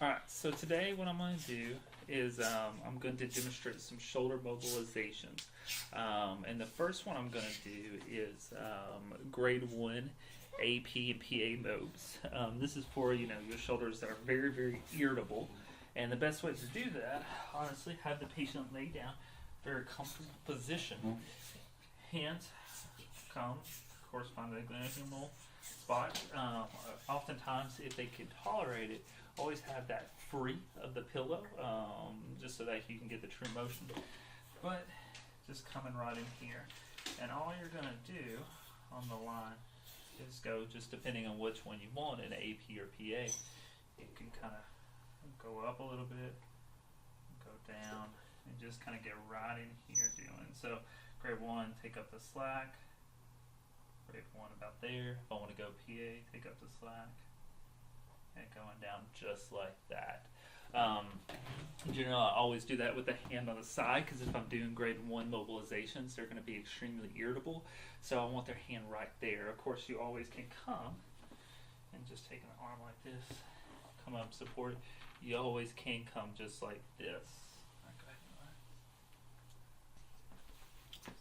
Alright, so today what I'm going to do is I'm going to demonstrate some shoulder mobilizations. And the first one I'm going to do is grade 1 AP and PA mobs. This is for, your shoulders that are very, very irritable. And the best way to do that, honestly, have the patient lay down, very comfortable position. Hands come, correspond to the glenohumeral spot. Oftentimes, if they can tolerate it, always have that free of the pillow, just so that you can get the true motion. But just coming right in here, and all you're going to do on the line is go, just depending on which one you want, an AP or PA. You can kind of go up a little bit, go down, and just kind of get right in here doing. So grade 1, take up the slack. Grade 1 about there. If I want to go PA, take up the slack. And going down just like that. In general, I always do that with the hand on the side, because if I'm doing grade 1 mobilizations, they're going to be extremely irritable. So I want their hand right there. Of course, you always can come and just take an arm like this, come up, support it. You always can come just like this.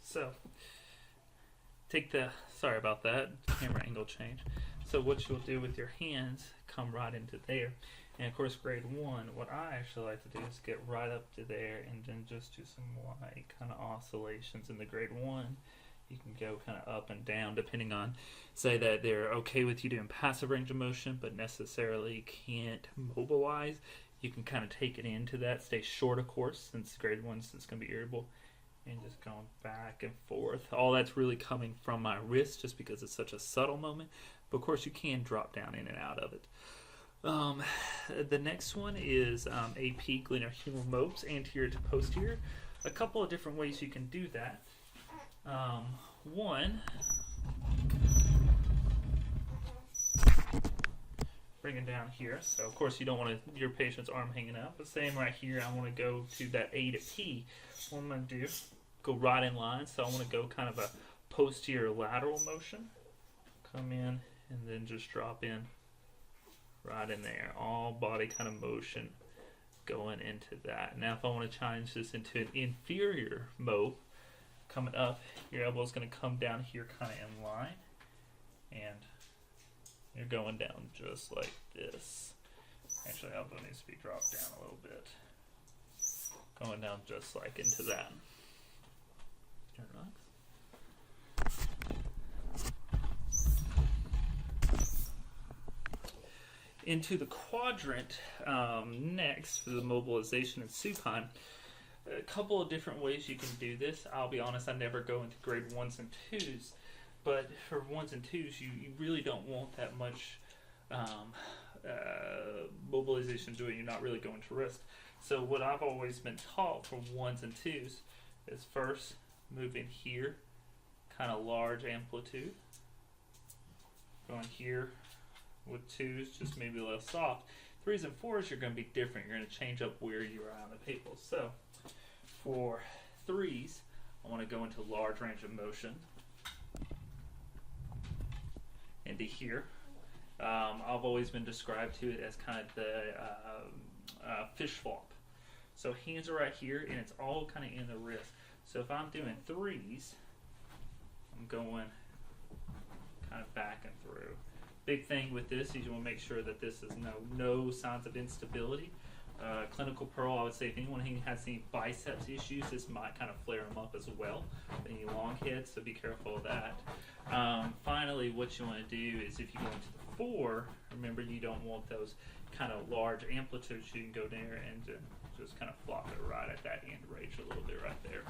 So, take the, sorry about that, camera angle change. So what you'll do with your hands, come right into there. And of course, grade 1, what I actually like to do is get right up to there and then just do some light kind of oscillations. In the grade 1, you can go kind of up and down depending on, say that they're okay with you doing passive range of motion but necessarily can't mobilize. You can kind of take it into that, stay short of course, since grade 1 is going to be irritable. And just going back and forth. All that's really coming from my wrist just because it's such a subtle moment. But of course you can drop down in and out of it. The next one is AP glenohumeral mobs, anterior to posterior. A couple of different ways you can do that. One, bring it down here. So of course you don't want your patient's arm hanging out. But same right here, I want to go to that A to P. What I'm going to do, go right in line. So I want to go kind of a posterior lateral motion. Come in and then just drop in right in there. All body kind of motion going into that. Now if I want to change this into an inferior mob, coming up, your elbow is going to come down here kind of in line. And you're going down just like this. Actually, elbow needs to be dropped down a little bit. Going down just like into that. Relax. Into the quadrant next for the mobilization and supine. A couple of different ways you can do this. I'll be honest, I never go into grade 1s and 2s, but for 1s and 2s, you really don't want that much mobilization doing. You're not really going to wrist. So what I've always been taught for 1s and 2s is first move in here, kind of large amplitude. Going here with 2s, just maybe a little soft. 3s and 4s, you're going to be different. You're going to change up where you are on the papals. So for 3s, I want to go into large range of motion. Into here. I've always been described to it as kind of the fish flop. So hands are right here, and it's all kind of in the wrist. So if I'm doing 3s, I'm going kind of back and through. Big thing with this is you want to make sure that this is no signs of instability. Clinical Pearl, I would say if anyone has any biceps issues, this might kind of flare them up as well. Any long heads, so be careful of that. Finally, what you want to do is if you go into the 4, remember you don't want those kind of large amplitudes. You can go there and just kind of flop it right at that end range a little bit right there.